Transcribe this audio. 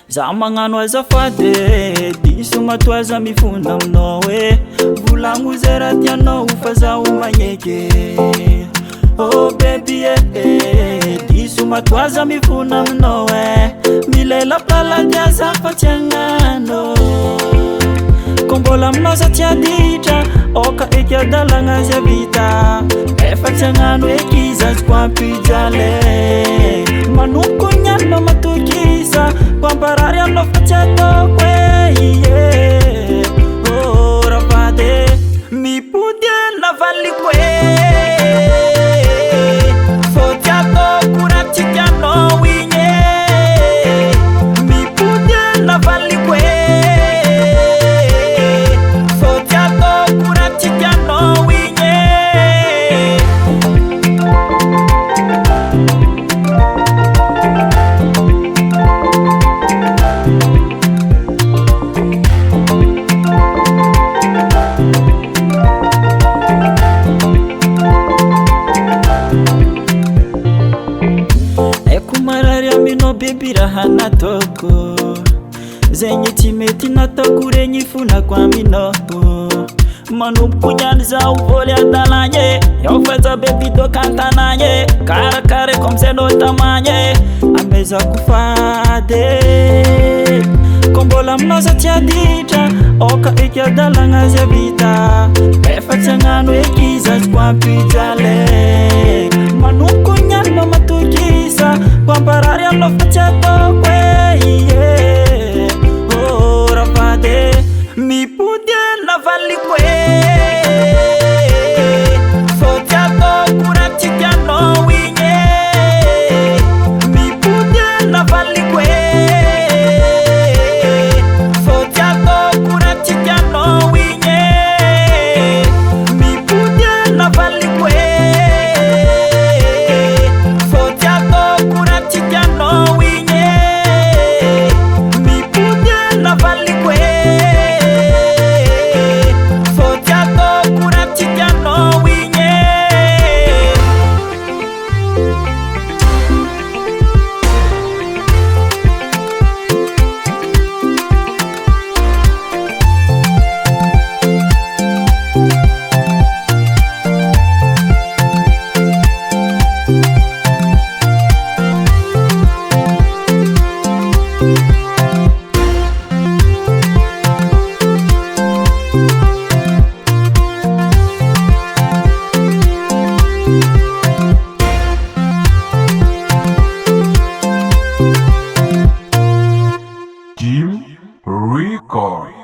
za magnano azafady diso matoaza mifona aminao volagno zay raha tianao fa zaho magneky oh baby diso matoaza mifona aminao milela paladia zafatsy agnano ko mbola aminao za tia ditra oka eky adalagna azy avita efa tsy agnano eky izy azoko ampijaly manoko nianao matokisa kwambarary anao fa tsy ataoko oh ravady mipody navaliko fô tsy ataoko raha tsy tianao igny mipody navaliko fô tsy ataoko raha tsy tianao igny Baby raha natoko zegny tsy mety natoko regny fonako aminao manomboky niany zaho voly adalagny eo faza baby dokantanagny karakare comme c'est no tamagny amezako fady ko mbola aminao za tsy aditra oka eky adalagna azy avita efa tsy agnano eky izy azoko ampijaly manomboky niany matokisa kwambarary anao fa tsy ataoko oh ravady mipody navaliko fô tsy ataoko raha tsy tianao igny mipody navaliko fô tsy ataoko raha tsy tianao igny mipody navaliko fô tsy ataoko raha tsy tianao igny mipody navaliko fô tsy ataoko raha tsy tianao igny Jim Record.